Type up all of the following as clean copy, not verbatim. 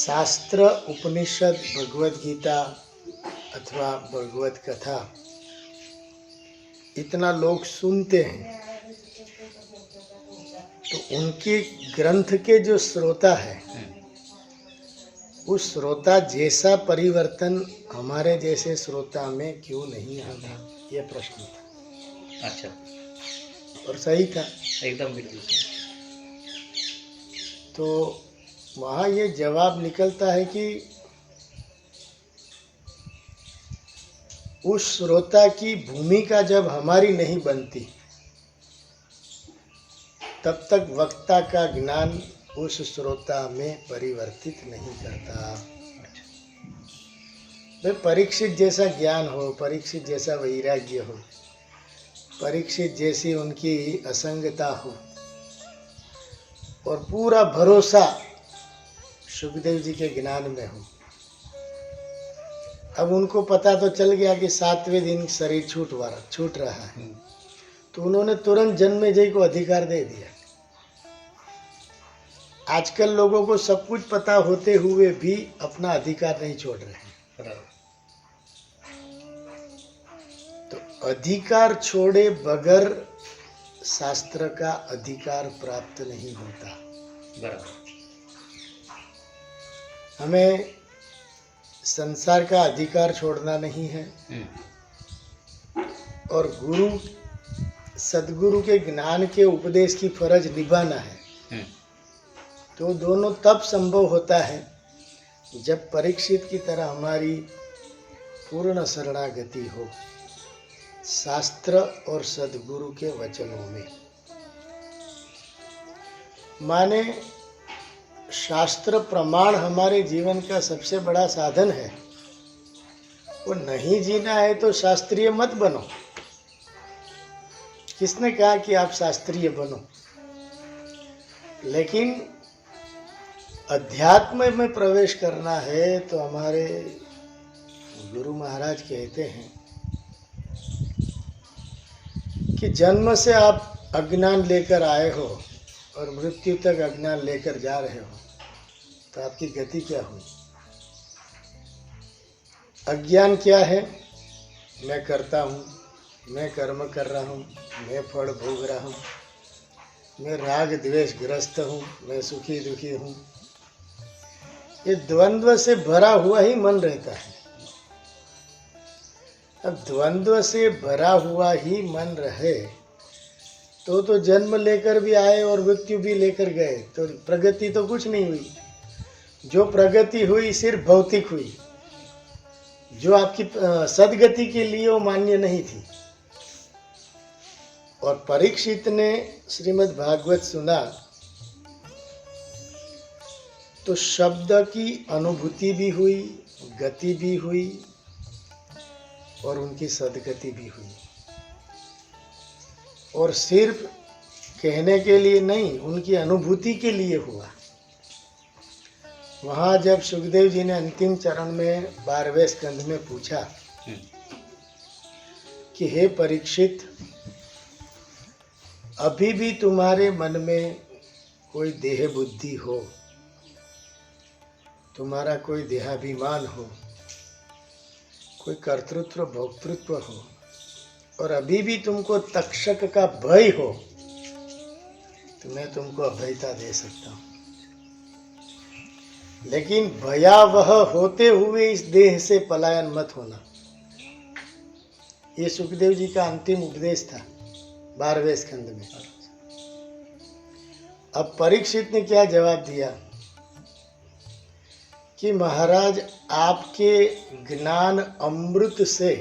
शास्त्र, उपनिषद, भगवद गीता अथवा भगवत कथा इतना लोग सुनते हैं तो उनके ग्रंथ के जो श्रोता है उस श्रोता जैसा परिवर्तन हमारे जैसे श्रोता में क्यों नहीं आता, ये प्रश्न था। अच्छा, और सही था एकदम बिल्कुल। तो वहाँ ये जवाब निकलता है कि उस श्रोता की भूमिका जब हमारी नहीं बनती तब तक वक्ता का ज्ञान उस श्रोता में परिवर्तित नहीं करता। भाई परीक्षित जैसा ज्ञान हो, परीक्षित जैसा वैराग्य हो, परीक्षित जैसी उनकी असंगता हो और पूरा भरोसा सुखदेव जी के ज्ञान में हो। अब उनको पता तो चल गया कि 7वें दिन शरीर छूट रहा है, तो उन्होंने तुरंत जन्मेजय को अधिकार दे दिया। आजकल लोगों को सब कुछ पता होते हुए भी अपना अधिकार नहीं छोड़ रहे हैं। तो अधिकार छोड़े बगैर शास्त्र का अधिकार प्राप्त नहीं होता। बराबर। हमें संसार का अधिकार छोड़ना नहीं है और गुरु सदगुरु के ज्ञान के उपदेश की फर्ज निभाना है। तो दोनों तब संभव होता है जब परीक्षित की तरह हमारी पूर्ण शरणागति हो शास्त्र और सदगुरु के वचनों में। माने शास्त्र प्रमाण हमारे जीवन का सबसे बड़ा साधन है। वो नहीं जीना है तो शास्त्रीय मत बनो। किसने कहा कि आप शास्त्रीय बनो? लेकिन अध्यात्म में प्रवेश करना है तो हमारे गुरु महाराज कहते हैं कि जन्म से आप अज्ञान लेकर आए हो और मृत्यु तक अज्ञान लेकर जा रहे हो, तो आपकी गति क्या हुई? अज्ञान क्या है? मैं करता हूँ, मैं कर्म कर रहा हूँ, मैं फल भोग रहा हूँ, मैं राग द्वेष ग्रस्त हूँ, मैं सुखी दुखी हूँ। ये द्वंद्व से भरा हुआ ही मन रहता है। अब द्वंद्व से भरा हुआ ही मन रहे तो जन्म लेकर भी आए और मृत्यु भी लेकर गए, तो प्रगति तो कुछ नहीं हुई। जो प्रगति हुई सिर्फ भौतिक हुई, जो आपकी सदगति के लिए वो मान्य नहीं थी। और परीक्षित ने श्रीमद् भागवत सुना तो शब्द की अनुभूति भी हुई, गति भी हुई और उनकी सदगति भी हुई। और सिर्फ कहने के लिए नहीं, उनकी अनुभूति के लिए हुआ। वहाँ जब सुखदेव जी ने अंतिम चरण में 12वें स्कंध में पूछा कि हे परीक्षित, अभी भी तुम्हारे मन में कोई देह बुद्धि हो, तुम्हारा कोई देहाभिमान हो, कोई कर्तृत्व भोक्तृत्व हो और अभी भी तुमको तक्षक का भय हो, तो मैं तुमको अभयता दे सकता हूँ। लेकिन भयावह होते हुए इस देह से पलायन मत होना। ये सुखदेव जी का अंतिम उपदेश था 12वें स्कंद में। अब परीक्षित ने क्या जवाब दिया कि महाराज, आपके ज्ञान अमृत से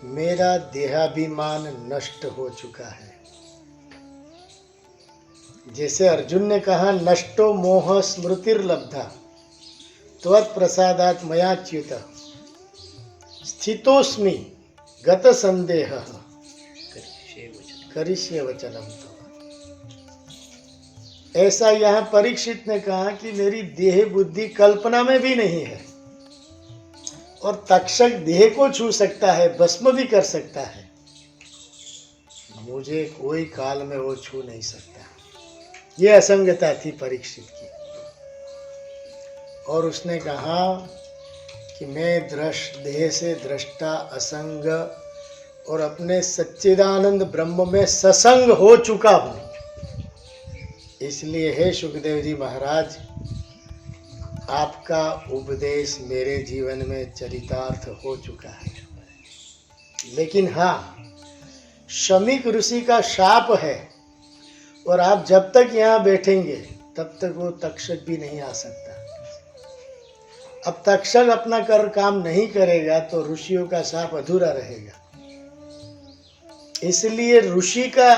मेरा देहाभिमान नष्ट हो चुका है। जैसे अर्जुन ने कहा, नष्टो मोह स्मृतिर्लब्धा त्वत् प्रसादात् मयाच्युत स्थितोस्मि गत संदेह करिष्ये वचनम तव। ऐसा यहाँ परीक्षित ने कहा कि मेरी देह बुद्धि कल्पना में भी नहीं है और तक्षक देह को छू सकता है, भस्म भी कर सकता है, मुझे कोई काल में वो छू नहीं सकता। ये असंगता थी परीक्षित की। और उसने कहा कि मैं देह से दृष्टा असंग और अपने सच्चिदानंद ब्रह्म में ससंग हो चुका हूँ। इसलिए हे सुखदेव जी महाराज, आपका उपदेश मेरे जीवन में चरितार्थ हो चुका है। लेकिन हाँ, शमीक ऋषि का शाप है और आप जब तक यहाँ बैठेंगे तब तक वो तक्षक भी नहीं आ सकता। अब तक्षक अपना काम नहीं करेगा तो ऋषियों का शाप अधूरा रहेगा। इसलिए ऋषि का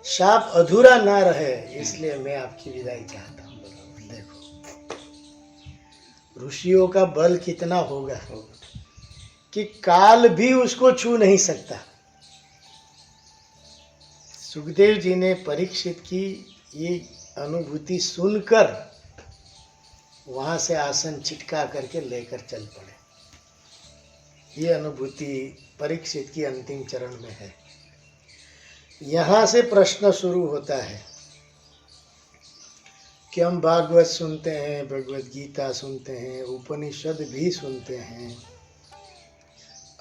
शाप अधूरा ना रहे, इसलिए मैं आपकी विदाई चाहता हूँ। देखो ऋषियों का बल कितना होगा कि काल भी उसको छू नहीं सकता। सुखदेव जी ने परीक्षित की ये अनुभूति सुनकर वहां से आसन चिटका करके लेकर चल पड़े। ये अनुभूति परीक्षित की अंतिम चरण में है। यहाँ से प्रश्न शुरू होता है कि हम भागवत सुनते हैं, भगवत गीता सुनते हैं, उपनिषद भी सुनते हैं,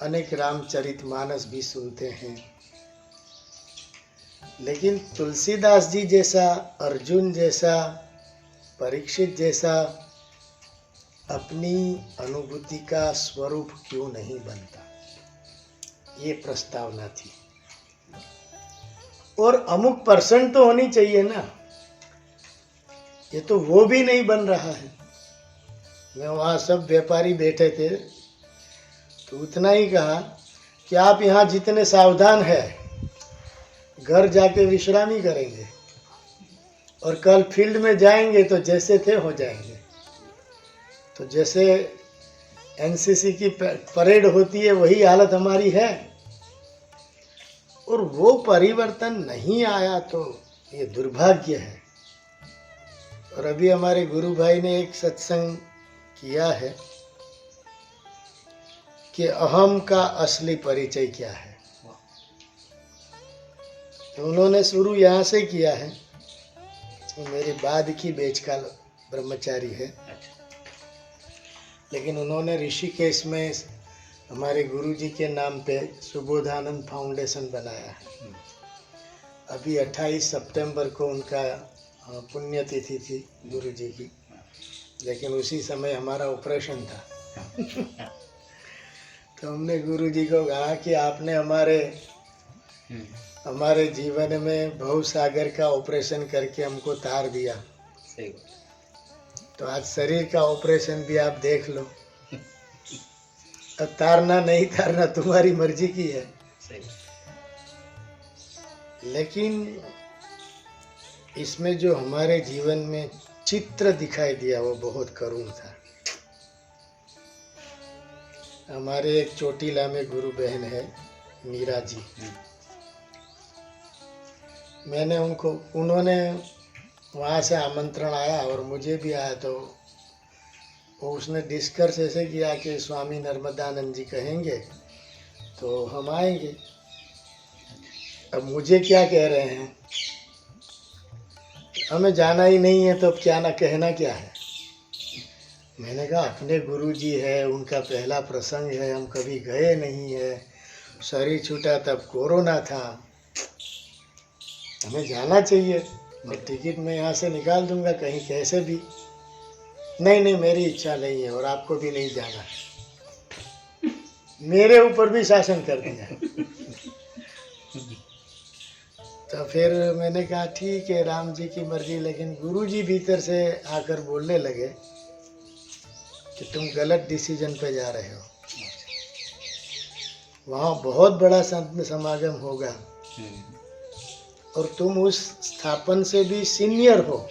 अनेक रामचरितमानस भी सुनते हैं, लेकिन तुलसीदास जी जैसा, अर्जुन जैसा, परीक्षित जैसा अपनी अनुभूति का स्वरूप क्यों नहीं बनता? ये प्रस्तावना थी। और अमुक % तो होनी चाहिए ना, ये तो वो भी नहीं बन रहा है। मैं वहाँ सब व्यापारी बैठे थे तो उतना ही कहा कि आप यहाँ जितने सावधान हैं घर जाके विश्रामी करेंगे और कल फील्ड में जाएंगे तो जैसे थे हो जाएंगे। तो जैसे एनसीसी की परेड होती है वही हालत हमारी है, और वो परिवर्तन नहीं आया तो ये दुर्भाग्य है। और अभी हमारे गुरु भाई ने एक सत्संग किया है कि अहम का असली परिचय क्या है। तो उन्होंने शुरू यहाँ से किया है। मेरे बाद की बैच का ब्रह्मचारी है, लेकिन उन्होंने ऋषिकेश में हमारे गुरुजी के नाम पे सुबोधानंद फाउंडेशन बनाया है। अभी 28 सितंबर को उनका पुण्यतिथि थी गुरुजी की, लेकिन उसी समय हमारा ऑपरेशन था। तो हमने गुरुजी को कहा कि आपने हमारे जीवन में भवसागर का ऑपरेशन करके हमको तार दिया। सही। तो आज शरीर का ऑपरेशन भी आप देख लो। अब तारना नहीं तारना तुम्हारी मर्जी की है। सही। लेकिन इसमें जो हमारे जीवन में चित्र दिखाई दिया वो बहुत करुण था। हमारे एक चोटीला में गुरु बहन है मीरा जी, उन्होंने वहाँ से आमंत्रण आया और मुझे भी आया, तो उसने डिस्कस ऐसे किया कि स्वामी नर्मदानंद जी कहेंगे तो हम आएंगे। अब मुझे क्या कह रहे हैं, हमें जाना ही नहीं है तो अब क्या ना कहना क्या है। मैंने कहा अपने गुरु जी है, उनका पहला प्रसंग है, हम कभी गए नहीं है, शरीर छूटा तब कोरोना था, हमें जाना चाहिए और टिकट मैं यहाँ से निकाल दूंगा कहीं कैसे भी। नहीं मेरी इच्छा नहीं है और आपको भी नहीं जाना है। मेरे ऊपर भी शासन कर दिया। तो फिर मैंने कहा ठीक है राम जी की मर्जी, लेकिन गुरु जी भीतर से आकर बोलने लगे कि तुम गलत डिसीजन पे जा रहे हो, वहाँ बहुत बड़ा संत समागम होगा और तुम उस स्थापन से भी सीनियर हो,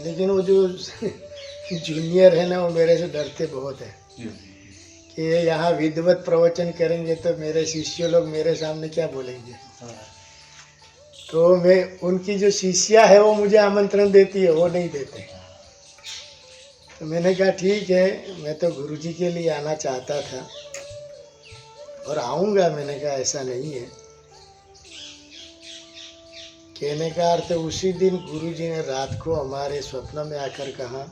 लेकिन वो जो जूनियर है ना वो मेरे से डरते बहुत है कि ये यहाँ विधिवत प्रवचन करेंगे तो मेरे शिष्य लोग मेरे सामने क्या बोलेंगे। तो मैं उनकी जो शिष्या है वो मुझे आमंत्रण देती है, वो नहीं देते। तो मैंने कहा ठीक है, मैं तो गुरुजी के लिए आना चाहता था और आऊँगा। मैंने कहा ऐसा नहीं है कहने का अर्थ उसी दिन गुरुजी ने रात को हमारे स्वप्न में आकर कहा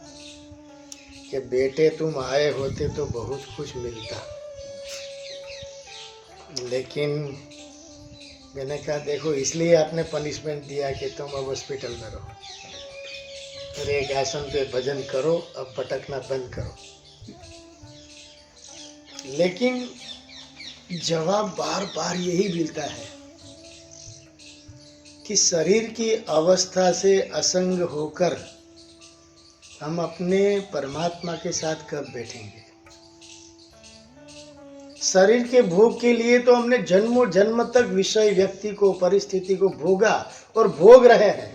कि बेटे तुम आए होते तो बहुत कुछ मिलता, लेकिन मैंने कहा देखो इसलिए आपने पनिशमेंट दिया कि तुम अब हॉस्पिटल में रहो और एक आसन पे भजन करो, अब भटकना बंद करो। लेकिन जवाब बार बार यही मिलता है कि शरीर की अवस्था से असंग होकर हम अपने परमात्मा के साथ कब बैठेंगे। शरीर के भोग के लिए तो हमने जन्मों जन्म तक विषय व्यक्ति को परिस्थिति को भोगा और भोग रहे हैं,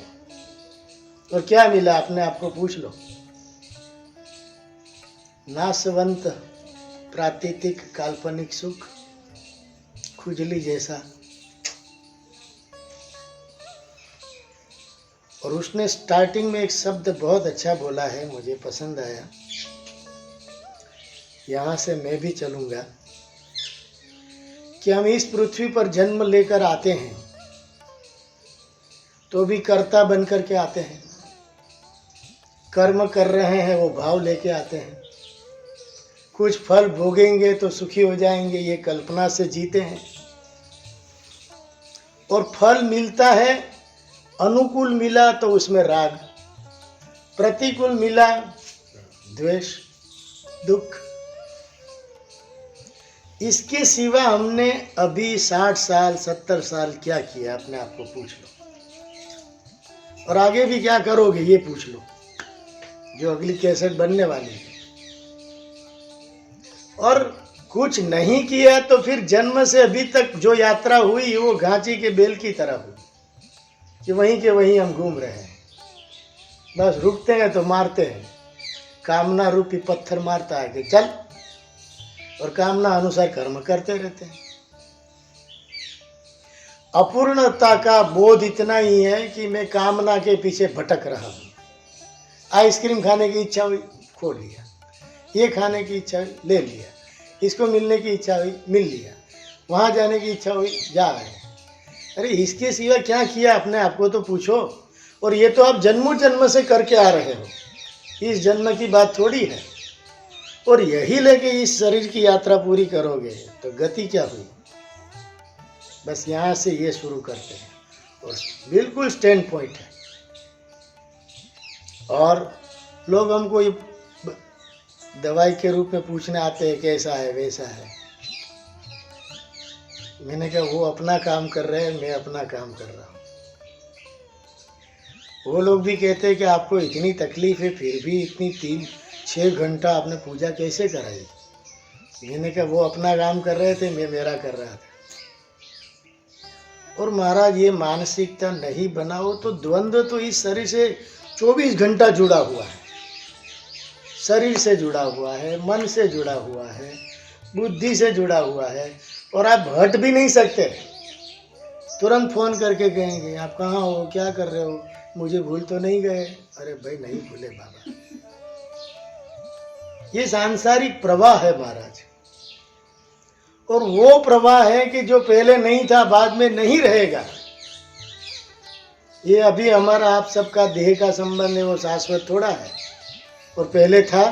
और क्या मिला अपने आप को पूछ लो। नाशवंत प्राकृतिक काल्पनिक सुख, खुजली जैसा। और उसने स्टार्टिंग में एक शब्द बहुत अच्छा बोला है, मुझे पसंद आया, यहाँ से मैं भी चलूँगा, कि हम इस पृथ्वी पर जन्म लेकर आते हैं तो भी कर्ता बन कर के आते हैं, कर्म कर रहे हैं वो भाव लेके आते हैं, कुछ फल भोगेंगे तो सुखी हो जाएंगे ये कल्पना से जीते हैं, और फल मिलता है, अनुकूल मिला तो उसमें राग, प्रतिकूल मिला द्वेष, दुख। इसके सिवा हमने अभी 60 साल 70 साल क्या किया, अपने आप को पूछ लो, और आगे भी क्या करोगे ये पूछ लो, जो अगली कैसेट बनने वाली है। और कुछ नहीं किया तो फिर जन्म से अभी तक जो यात्रा हुई वो घांची के बेल की तरह हुई, कि वहीं के वहीं हम घूम रहे हैं, बस रुकते हैं तो मारते हैं, कामना रूपी पत्थर मारता है कि चल, और कामना अनुसार कर्म करते रहते हैं। अपूर्णता का बोध इतना ही है कि मैं कामना के पीछे भटक रहा हूं। आइसक्रीम खाने की इच्छा हुई, खो लिया, ये खाने की इच्छा हुई, ले लिया, इसको मिलने की इच्छा हुई, मिल लिया, वहां जाने की इच्छा हुई, जा रहे हैं। अरे इसके सिवा क्या किया, अपने आप को तो पूछो। और ये तो आप जन्मों जन्म से करके आ रहे हो, इस जन्म की बात थोड़ी है। और यही लेके इस शरीर की यात्रा पूरी करोगे तो गति क्या हुई। बस यहाँ से ये शुरू करते हैं, और बिल्कुल स्टैंड पॉइंट है। और लोग हमको ये दवाई के रूप में पूछने आते हैं कैसा है वैसा है। मैंने कहा वो अपना काम कर रहे हैं, मैं अपना काम कर रहा हूँ। वो लोग भी कहते हैं कि आपको इतनी तकलीफ है फिर भी इतनी 3-6 घंटा आपने पूजा कैसे कराई। मैंने कहा वो अपना काम कर रहे थे, मैं मेरा कर रहा था। और महाराज ये मानसिकता नहीं बनाओ तो द्वंद्व तो इस शरीर से 24 घंटा जुड़ा हुआ है, शरीर से जुड़ा हुआ है, मन से जुड़ा हुआ है, बुद्धि से जुड़ा हुआ है, और आप हट भी नहीं सकते। तुरंत फोन करके कहेंगे आप कहाँ हो, क्या कर रहे हो, मुझे भूल तो नहीं गए। अरे भाई नहीं भूले बाबा, ये सांसारिक प्रवाह है महाराज। और वो प्रवाह है कि जो पहले नहीं था बाद में नहीं रहेगा। ये अभी हमारा आप सबका देह का संबंध है, वो शाश्वत थोड़ा है, और पहले था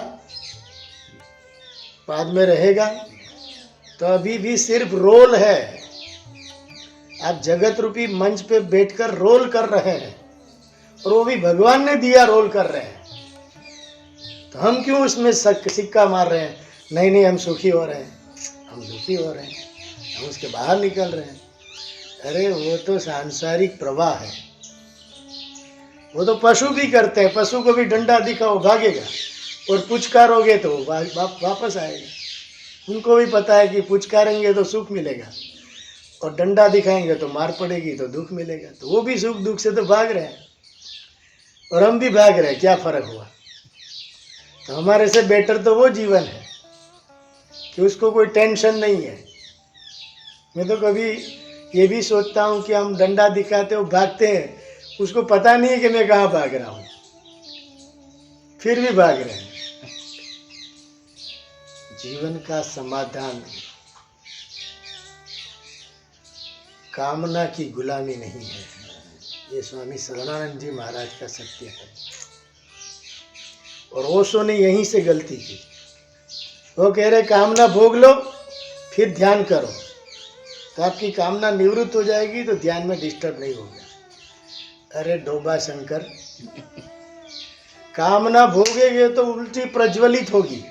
बाद में रहेगा। तो अभी भी सिर्फ रोल है, आप जगत रूपी मंच पे बैठकर रोल कर रहे हैं, और वो भी भगवान ने दिया रोल कर रहे हैं। तो हम क्यों उसमें सिक्का मार रहे हैं, नहीं नहीं हम सुखी हो रहे हैं, हम दुखी हो रहे हैं, हम उसके बाहर निकल रहे हैं। अरे वो तो सांसारिक प्रवाह है, वो तो पशु भी करते हैं। पशु को भी डंडा दिखाओ भागेगा, और पुचकारोगे तो वापस आएगा। उनको भी पता है कि पुचकारेंगे तो सुख मिलेगा, और डंडा दिखाएंगे तो मार पड़ेगी तो दुख मिलेगा। तो वो भी सुख दुख से तो भाग रहे हैं, और हम भी भाग रहे हैं, क्या फर्क हुआ। तो हमारे से बेटर तो वो जीवन है कि उसको कोई टेंशन नहीं है। मैं तो कभी ये भी सोचता हूँ कि हम डंडा दिखाते हो भागते हैं, उसको पता नहीं है कि मैं कहाँ भाग रहा हूँ, फिर भी भाग रहे हैं। जीवन का समाधान कामना की गुलामी नहीं है, ये स्वामी शरणानंद जी महाराज का सत्य है। और ओशो ने यहीं से गलती की। वो कह रहे कामना भोग लो फिर ध्यान करो, तो आपकी कामना निवृत्त हो जाएगी तो ध्यान में डिस्टर्ब नहीं होगा। अरे डोबा शंकर, कामना भोगेंगे तो उल्टी प्रज्वलित होगी।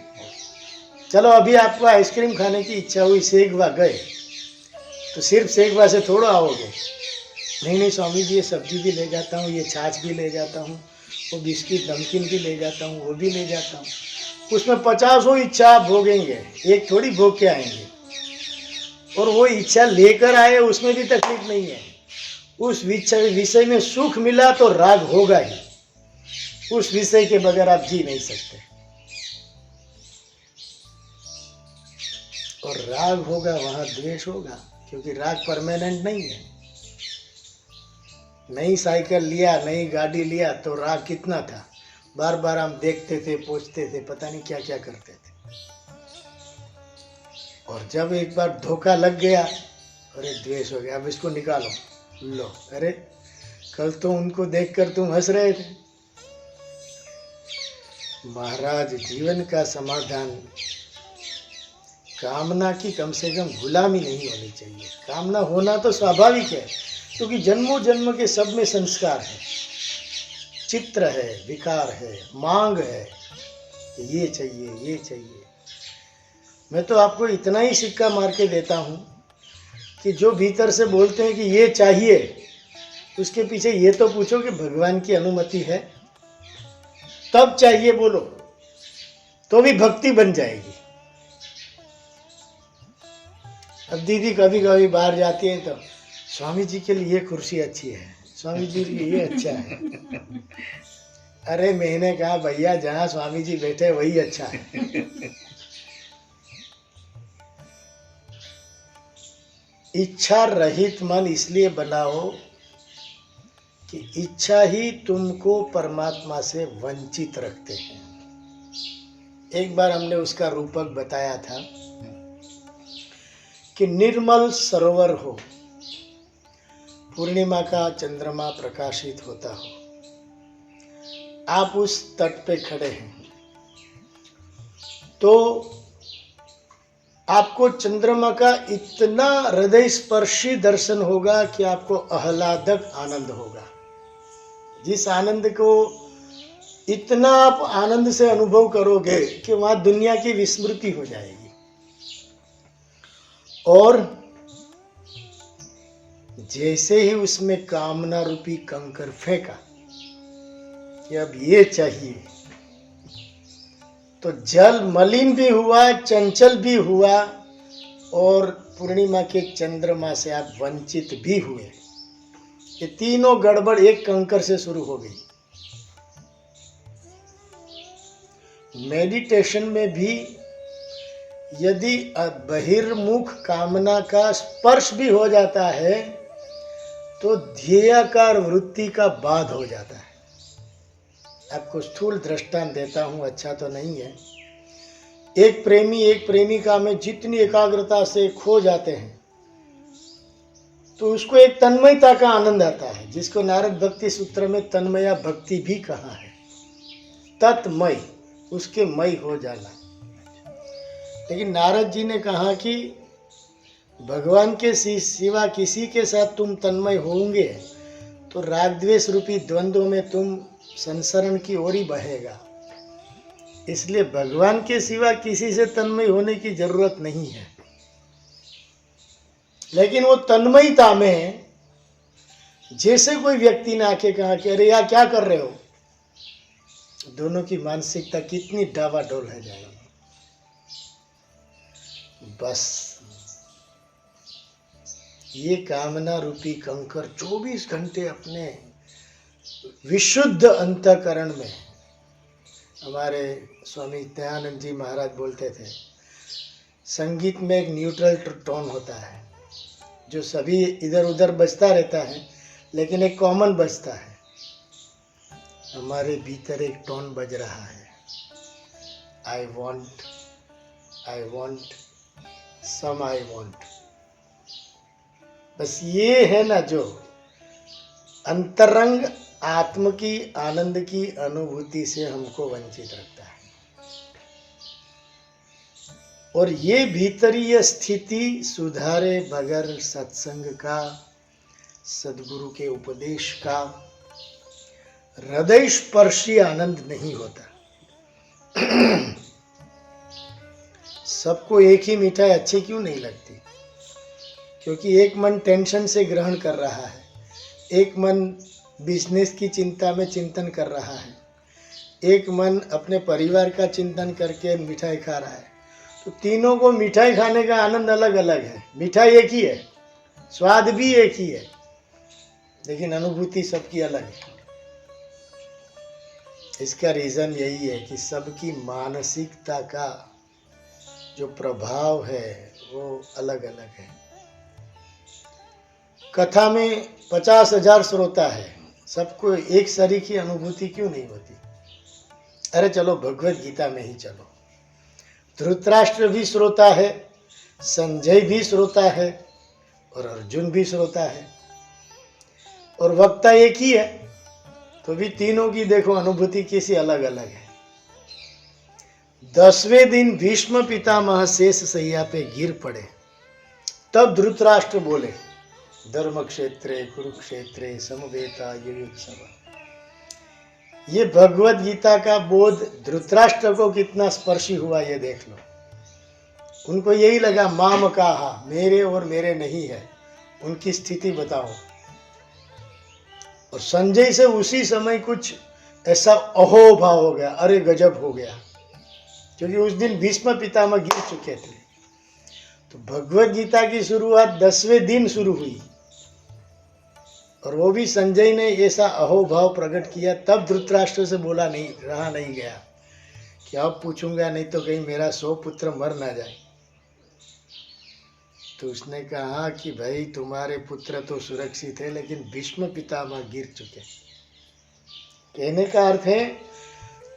चलो अभी आपको आइसक्रीम खाने की इच्छा हुई, सेगवा गए, तो सिर्फ सेगवा से थोड़ा आओगे। नहीं स्वामी जी, ये सब्जी भी ले जाता हूँ, ये छाछ भी ले जाता हूँ, वो बिस्किट नमकीन भी ले जाता हूँ, वो भी ले जाता हूँ। उसमें 50 इच्छा आप भोगेंगे, एक थोड़ी भोग के आएंगे। और वो इच्छा लेकर आए उसमें भी तकलीफ नहीं है। उस विषय में सुख मिला तो राग होगा ही। उस विषय के बगैर आप जी नहीं सकते। और राग होगा वहां द्वेष होगा, क्योंकि राग परमानेंट नहीं है। नई साइकिल लिया, नई गाड़ी लिया तो राग कितना था, बार बार हम देखते थे, पूछते थे, पता नहीं क्या क्या करते थे। और जब एक बार धोखा लग गया, अरे द्वेष हो गया, अब इसको निकालो, लो। अरे कल तो उनको देखकर तुम हंस रहे थे। महाराज, जीवन का समाधान कामना की कम से कम गुलामी नहीं होनी चाहिए। कामना होना तो स्वाभाविक है, क्योंकि जन्मों जन्म के सब में संस्कार है, चित्र है, विकार है, मांग है, ये चाहिए, ये चाहिए। मैं तो आपको इतना ही सिक्का मार के देता हूँ कि जो भीतर से बोलते हैं कि ये चाहिए, उसके पीछे ये तो पूछो कि भगवान की अनुमति है, तब चाहिए बोलो, तो भी भक्ति बन जाएगी। अब दीदी कभी कभी बाहर जाती है तो स्वामी जी के लिए ये कुर्सी अच्छी है, स्वामी जी के लिए ये अच्छा है। अरे मैंने कहा भैया, जहाँ स्वामी जी बैठे वही अच्छा है। इच्छा रहित मन इसलिए बनाओ कि इच्छा ही तुमको परमात्मा से वंचित रखते हैं। एक बार हमने उसका रूपक बताया था कि निर्मल सरोवर हो, पूर्णिमा का चंद्रमा प्रकाशित होता हो, आप उस तट पे खड़े हैं तो आपको चंद्रमा का इतना हृदय स्पर्शी दर्शन होगा कि आपको आह्लादक आनंद होगा। जिस आनंद को इतना आप आनंद से अनुभव करोगे कि वहां दुनिया की विस्मृति हो जाएगी। और जैसे ही उसमें कामना रूपी कंकर फेंका कि अब ये चाहिए, तो जल मलिन भी हुआ, चंचल भी हुआ, और पूर्णिमा के चंद्रमा से आप वंचित भी हुए। ये तीनों गड़बड़ एक कंकर से शुरू हो गई। मेडिटेशन में भी यदि बहिर्मुख कामना का स्पर्श भी हो जाता है तो ध्येयाकार वृत्ति का बाध हो जाता है। आपको स्थूल दृष्टांत देता हूं, अच्छा तो नहीं है। एक प्रेमी एक प्रेमिका में जितनी एकाग्रता से खो जाते हैं तो उसको एक तन्मयता का आनंद आता है, जिसको नारद भक्ति सूत्र में तन्मया भक्ति भी कहा है। तत्मय, उसके मय हो जाना। लेकिन नारद जी ने कहा कि भगवान के सिवा किसी के साथ तुम तन्मय होंगे तो राग द्वेष रूपी द्वंद्व में तुम संसरण की ओर ही बहेगा। इसलिए भगवान के सिवा किसी से तन्मय होने की जरूरत नहीं है। लेकिन वो तन्मयता में जैसे कोई व्यक्ति ने आके कहा कि अरे यार क्या कर रहे हो, दोनों की मानसिकता कितनी डावाडोल है जाएगी। बस ये कामना रूपी कंकर 24 घंटे अपने विशुद्ध अंतःकरण में, हमारे स्वामी दयानंद जी महाराज बोलते थे, संगीत में एक न्यूट्रल टोन होता है जो सभी इधर उधर बजता रहता है, लेकिन एक कॉमन बजता है। हमारे भीतर एक टोन बज रहा है, I want some I want. बस ये है ना जो अंतरंग आत्म की आनंद की अनुभूति से हमको वंचित रखता है। और ये भीतरीय स्थिति सुधारे बगैर सत्संग का, सद्गुरु के उपदेश का हृदय स्पर्शी आनंद नहीं होता। सबको एक ही मिठाई अच्छी क्यों नहीं लगती? क्योंकि एक मन टेंशन से ग्रहण कर रहा है, एक मन बिजनेस की चिंता में चिंतन कर रहा है, एक मन अपने परिवार का चिंतन करके मिठाई खा रहा है। तो तीनों को मिठाई खाने का आनंद अलग अलग है। मिठाई एक ही है, स्वाद भी एक ही है, लेकिन अनुभूति सबकी अलग है। इसका रीज़न यही है कि सबकी मानसिकता का जो प्रभाव है वो अलग अलग है। कथा में 50,000 श्रोता है, सबको एक सरीखी अनुभूति क्यों नहीं होती? अरे चलो भगवत गीता में ही चलो, धृतराष्ट्र भी श्रोता है, संजय भी श्रोता है और अर्जुन भी श्रोता है, और वक्ता एक ही है, तो भी तीनों की देखो अनुभूति कैसी अलग अलग है। 10वें दिन भीष्म पितामह शेष सैया पे गिर पड़े, तब धृतराष्ट्र बोले, धर्म क्षेत्रे कुरुक्षेत्रे समवेता युयुत्सव। ये भगवत गीता का बोध धृतराष्ट्र को कितना स्पर्शी हुआ ये देख लो। उनको यही लगा माम कहा, मेरे और मेरे नहीं है, उनकी स्थिति बताओ। और संजय से उसी समय कुछ ऐसा अहो भाव हो गया, अरे गजब हो गया, क्योंकि उस दिन भीष्म पितामह गिर चुके थे। तो भगवत गीता की शुरुआत 10वें दिन शुरू हुई, और वो भी संजय ने ऐसा अहोभाव प्रकट किया, तब धृतराष्ट्र से बोला नहीं, रहा नहीं गया कि अब पूछूंगा नहीं तो कहीं मेरा 100 पुत्र मर ना जाए। तो उसने कहा कि भाई तुम्हारे पुत्र तो सुरक्षित है, लेकिन भीष्म पितामह गिर चुके। कहने का अर्थ है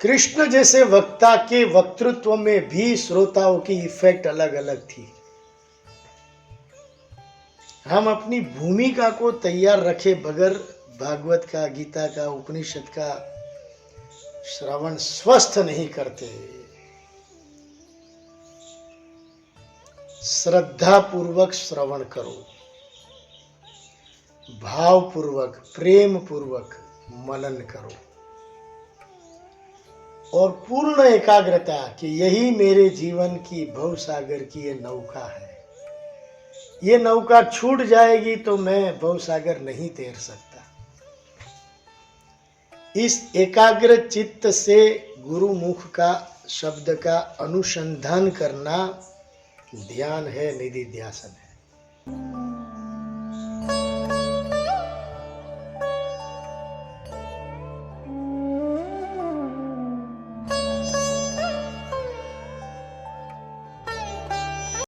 कृष्ण जैसे वक्ता के वक्तृत्व में भी श्रोताओं की इफेक्ट अलग अलग थी। हम अपनी भूमिका को तैयार रखे बगैर भागवत का, गीता का, उपनिषद का श्रवण स्वस्थ नहीं करते। श्रद्धा पूर्वक श्रवण करो, भाव पूर्वक, प्रेम पूर्वक मनन करो, और पूर्ण एकाग्रता कि यही मेरे जीवन की भवसागर की ये नौका है। ये नौका छूट जाएगी तो मैं भवसागर नहीं तैर सकता। इस एकाग्र चित्त से गुरुमुख का शब्द का अनुसंधान करना ध्यान है, निधि ध्यासन है।